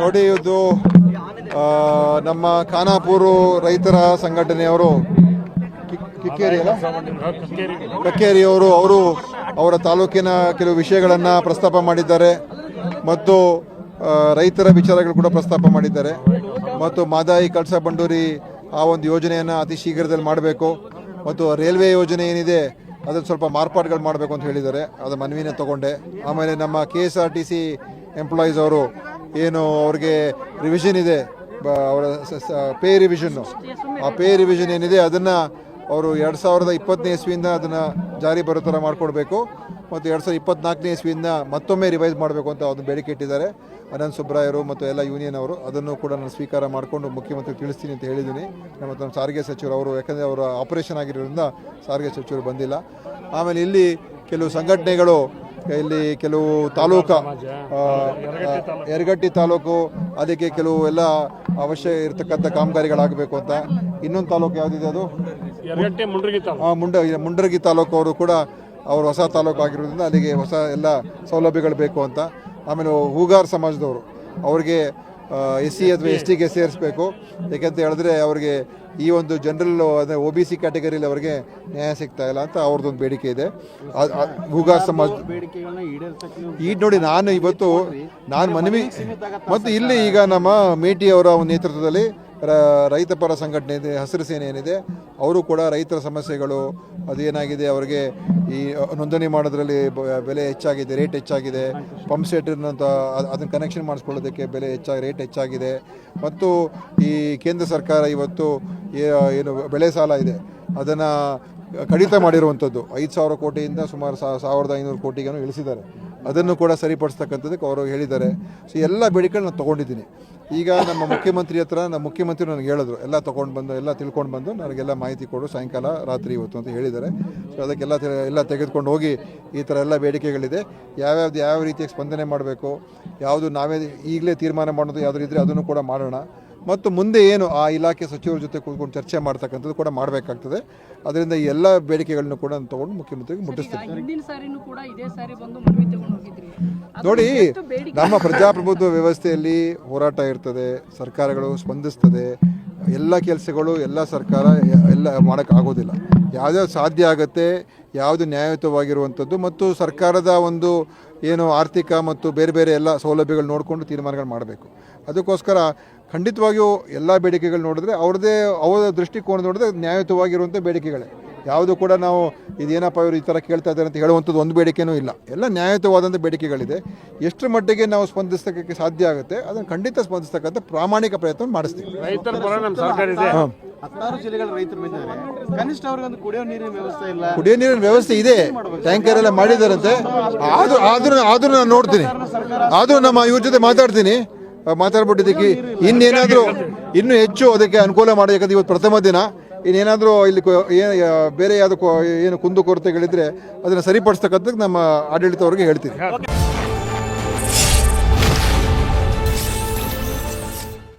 ನೋಡಿ, ಇದು ನಮ್ಮ ಖಾನಾಪುರ ರೈತರ ಸಂಘಟನೆಯವರು ಕಕ್ಕೇರಿಯವರು ಅವರ ತಾಲೂಕಿನ ಕೆಲವು ವಿಷಯಗಳನ್ನು ಪ್ರಸ್ತಾಪ ಮಾಡಿದ್ದಾರೆ ಮತ್ತು ರೈತರ ವಿಚಾರಗಳು ಕೂಡ ಪ್ರಸ್ತಾಪ ಮಾಡಿದ್ದಾರೆ ಮತ್ತು ಮಾದಾಯಿ ಕಳಸಾ ಬಂಡೂರಿ ಆ ಒಂದು ಯೋಜನೆಯನ್ನು ಅತಿ ಶೀಘ್ರದಲ್ಲಿ ಮಾಡಬೇಕು ಮತ್ತು ರೈಲ್ವೆ ಯೋಜನೆ ಏನಿದೆ ಅದನ್ನು ಸ್ವಲ್ಪ ಮಾರ್ಪಾಡುಗಳು ಮಾಡಬೇಕು ಅಂತ ಹೇಳಿದ್ದಾರೆ. ಅದು ಮನವಿನ ತಗೊಂಡೆ. ಆಮೇಲೆ ನಮ್ಮ KSRTC ಎಂಪ್ಲಾಯೀಸ್ ಅವರು ಏನು ಅವ್ರಿಗೆ ರಿವಿಷನ್ ಇದೆ, ಅವರ ಪೇ ರಿವಿಷನ್ನು, ಆ ಪೇ ರಿವಿಷನ್ ಏನಿದೆ ಅದನ್ನು ಅವರು 2020ನೇ ಇಸ್ವಿಯಿಂದ ಅದನ್ನು ಜಾರಿ ಬರೋ ಥರ ಮಾಡಿಕೊಡ್ಬೇಕು ಮತ್ತು 2024ನೇ ಇಸ್ವಿಯಿಂದ ಮತ್ತೊಮ್ಮೆ ರಿವೈಸ್ ಮಾಡಬೇಕು ಅಂತ ಅದನ್ನು ಬೇಡಿಕೆ ಇಟ್ಟಿದ್ದಾರೆ. ಅನಂತ್ ಸುಬ್ರಾಯರು ಮತ್ತು ಎಲ್ಲ ಯೂನಿಯನ್ ಅವರು ಅದನ್ನು ಕೂಡ ನಾನು ಸ್ವೀಕಾರ ಮಾಡಿಕೊಂಡು ಮುಖ್ಯಮಂತ್ರಿ ತಿಳಿಸ್ತೀನಿ ಅಂತ ಹೇಳಿದ್ದೀನಿ. ಮತ್ತು ನಮ್ಮ ಸಾರಿಗೆ ಸಚಿವರು ಅವರು, ಯಾಕಂದರೆ ಅವರ ಆಪರೇಷನ್ ಆಗಿರೋದ್ರಿಂದ ಸಾರಿಗೆ ಸಚಿವರು ಬಂದಿಲ್ಲ. ಆಮೇಲೆ ಇಲ್ಲಿ ಕೆಲವು ಸಂಘಟನೆಗಳು, ಇಲ್ಲಿ ಕೆಲವು ತಾಲೂಕು, ಯರಗಟ್ಟಿ ತಾಲೂಕು, ಅದಕ್ಕೆ ಕೆಲವು ಎಲ್ಲ ಅವಶ್ಯ ಇರತಕ್ಕಂಥ ಕಾಮಗಾರಿಗಳಾಗಬೇಕು ಅಂತ. ಇನ್ನೊಂದು ತಾಲೂಕು ಯಾವುದಿದೆ, ಅದು ಮುಂಡರಗಿ ತಾಲೂಕು. ಅವರು ಕೂಡ ಅವರು ಹೊಸ ತಾಲೂಕು ಆಗಿರೋದ್ರಿಂದ ಅಲ್ಲಿಗೆ ಹೊಸ ಎಲ್ಲ ಸೌಲಭ್ಯಗಳು ಬೇಕು ಅಂತ. ಆಮೇಲೆ ಹೂಗಾರ್ ಸಮಾಜದವರು, ಅವ್ರಿಗೆ SC ಅಥವಾ STಗೆ ಸೇರಿಸಬೇಕು. ಯಾಕೆಂತ ಹೇಳಿದ್ರೆ ಅವ್ರಿಗೆ ಈ ಒಂದು ಜನರಲ್ ಅಂದರೆ OBC ಕ್ಯಾಟಗರಿಯಲ್ಲಿ ಅವರಿಗೆ ನ್ಯಾಯ ಸಿಗ್ತಾ ಇಲ್ಲ ಅಂತ ಅವ್ರದ್ದೊಂದು ಬೇಡಿಕೆ ಇದೆ. ಹೂಗಾರ್ ಸಮಾಜ ಈಗ ನೋಡಿ, ನಾನು ಮನವಿ ಮತ್ತು ಇಲ್ಲಿ ಈಗ ನಮ್ಮ ಮೇಟಿ ಅವರ ಒಂದು ನೇತೃತ್ವದಲ್ಲಿ ರೈತ ಪರ ಸಂಘಟನೆ ಇದೆ, ಹಸಿರು ಸೇನೆ ಏನಿದೆ, ಅವರು ಕೂಡ ರೈತರ ಸಮಸ್ಯೆಗಳು ಅದೇನಾಗಿದೆ, ಅವರಿಗೆ ಈ ನೋಂದಣಿ ಮಾಡೋದ್ರಲ್ಲಿ ಬೆಲೆ ಹೆಚ್ಚಾಗಿದೆ, ರೇಟ್ ಹೆಚ್ಚಾಗಿದೆ, ಪಂಪ್ ಸೆಟ್ನಂತ ಅದನ್ನು ಕನೆಕ್ಷನ್ ಮಾಡಿಸ್ಕೊಳ್ಳೋದಕ್ಕೆ ರೇಟ್ ಹೆಚ್ಚಾಗಿದೆ ಮತ್ತು ಈ ಕೇಂದ್ರ ಸರ್ಕಾರ ಇವತ್ತು ಏನು ಬೆಳೆ ಸಾಲ ಇದೆ ಅದನ್ನು ಕಡಿತ ಮಾಡಿರುವಂಥದ್ದು 5,000 ಕೋಟಿಯಿಂದ ಸುಮಾರು 1,500 ಕೋಟಿಗೂ ಇಳಿಸಿದ್ದಾರೆ. ಅದನ್ನು ಕೂಡ ಸರಿಪಡಿಸ್ತಕ್ಕಂಥದ್ದಕ್ಕೆ ಅವರು ಹೇಳಿದ್ದಾರೆ. ಸೊ ಎಲ್ಲ ಬೇಡಿಕೆಗಳು ನಾನು ತೊಗೊಂಡಿದ್ದೀನಿ. ಈಗ ನಮ್ಮ ಮುಖ್ಯಮಂತ್ರಿ ಹತ್ರ ಮುಖ್ಯಮಂತ್ರಿ ನನಗೆ ಹೇಳಿದ್ರು, ಎಲ್ಲ ತೊಗೊಂಡು ಬಂದು ಎಲ್ಲ ತಿಳ್ಕೊಂಡು ಬಂದು ನನಗೆಲ್ಲ ಮಾಹಿತಿ ಕೊಡು ಸಾಯಂಕಾಲ ರಾತ್ರಿ ಇವತ್ತು ಅಂತ ಹೇಳಿದ್ದಾರೆ. ಸೊ ಅದಕ್ಕೆಲ್ಲ ತೆಗೆದುಕೊಂಡು ಹೋಗಿ ಈ ಥರ ಎಲ್ಲ ಬೇಡಿಕೆಗಳಿದೆ, ಯಾವ ರೀತಿಯಾಗಿ ಸ್ಪಂದನೆ ಮಾಡಬೇಕು, ಯಾವುದು ನಾವೇ ಈಗಲೇ ತೀರ್ಮಾನ ಮಾಡೋದು ಯಾವುದೂ ಇದ್ದರೆ ಅದನ್ನು ಕೂಡ ಮಾಡೋಣ. ಮತ್ತು ಮುಂದೆ ಏನು ಆ ಇಲಾಖೆ ಸಚಿವರ ಜೊತೆ ಕೂತ್ಕೊಂಡು ಚರ್ಚೆ ಮಾಡ್ತಕ್ಕಂಥದ್ದು ಕೂಡ ಮಾಡಬೇಕಾಗ್ತದೆ. ಅದರಿಂದ ಈ ಎಲ್ಲ ಬೇಡಿಕೆಗಳನ್ನು ಕೂಡ ನಾನು ತೊಗೊಂಡು ಮುಖ್ಯಮಂತ್ರಿಗೆ ಮುಟ್ಟಿಸ್ತೀನಿ. ನೋಡಿ, ನಮ್ಮ ಪ್ರಜಾಪ್ರಭುತ್ವ ವ್ಯವಸ್ಥೆಯಲ್ಲಿ ಹೋರಾಟ ಇರ್ತದೆ, ಸರ್ಕಾರಗಳು ಸ್ಪಂದಿಸ್ತದೆ. ಎಲ್ಲ ಕೆಲಸಗಳು ಎಲ್ಲ ಸರ್ಕಾರ ಎಲ್ಲ ಮಾಡೋಕ್ಕಾಗೋದಿಲ್ಲ. ಯಾವ್ಯಾವ್ದು ಸಾಧ್ಯ ಆಗುತ್ತೆ, ಯಾವುದು ನ್ಯಾಯಯುತವಾಗಿರುವಂಥದ್ದು ಮತ್ತು ಸರ್ಕಾರದ ಒಂದು ಏನು ಆರ್ಥಿಕ ಮತ್ತು ಬೇರೆ ಬೇರೆ ಎಲ್ಲ ಸೌಲಭ್ಯಗಳು ನೋಡಿಕೊಂಡು ತೀರ್ಮಾನಗಳು ಮಾಡಬೇಕು. ಅದಕ್ಕೋಸ್ಕರ ಖಂಡಿತವಾಗಿಯೂ ಎಲ್ಲ ಬೇಡಿಕೆಗಳು ನೋಡಿದ್ರೆ ಅವರ ದೃಷ್ಟಿಕೋನ ನೋಡಿದ್ರೆ ನ್ಯಾಯಯುತವಾಗಿರುವಂಥ ಬೇಡಿಕೆಗಳೇ. ಯಾವುದು ಕೂಡ ನಾವು ಇದೇನಪ್ಪ ಇವರು ಈ ಥರ ಕೇಳ್ತಾ ಇದ್ದಾರೆ ಅಂತ ಹೇಳುವಂಥದ್ದು ಒಂದು ಬೇಡಿಕೆನೂ ಇಲ್ಲ. ಎಲ್ಲ ನ್ಯಾಯಯುತವಾದಂಥ ಬೇಡಿಕೆಗಳಿದೆ. ಎಷ್ಟು ಮಟ್ಟಿಗೆ ನಾವು ಸ್ಪಂದಿಸೋಕ್ಕೆ ಸಾಧ್ಯ ಆಗುತ್ತೆ ಅದನ್ನು ಖಂಡಿತ ಸ್ಪಂದಿಸ್ತಕ್ಕಂಥ ಪ್ರಾಮಾಣಿಕ ಪ್ರಯತ್ನ ಮಾಡಿಸ್ತೀವಿ. ಕುಡಿಯೋ ನೀರಿನ ವ್ಯವಸ್ಥೆ ಇದೆ, ಟ್ಯಾಂಕರ್ ಎಲ್ಲ ಮಾಡಿದಾರಂತೆ. ಆದ್ರೂ ನಾನು ನೋಡ್ತೀನಿ, ಆದರೂ ನಮ್ಮ ಇವ್ರ ಜೊತೆ ಮಾತಾಡ್ಬಿಟ್ಟಿದ್ದಕ್ಕೆ ಇನ್ನೂ ಹೆಚ್ಚು ಅದಕ್ಕೆ ಅನುಕೂಲ ಮಾಡಿ. ಯಾಕಂದ್ರೆ ಇವತ್ತು ಪ್ರಥಮ ದಿನ, ಇನ್ನೇನಾದರೂ ಇಲ್ಲಿ ಬೇರೆ ಯಾವುದಕ್ಕೂ ಏನು ಕುಂದುಕೊರತೆಗಳಿದ್ರೆ ಅದನ್ನು ಸರಿಪಡಿಸ್ತಕ್ಕಂಥದ್ದು ನಮ್ಮ ಆಡಳಿತವ್ರಿಗೆ ಹೇಳ್ತೀನಿ.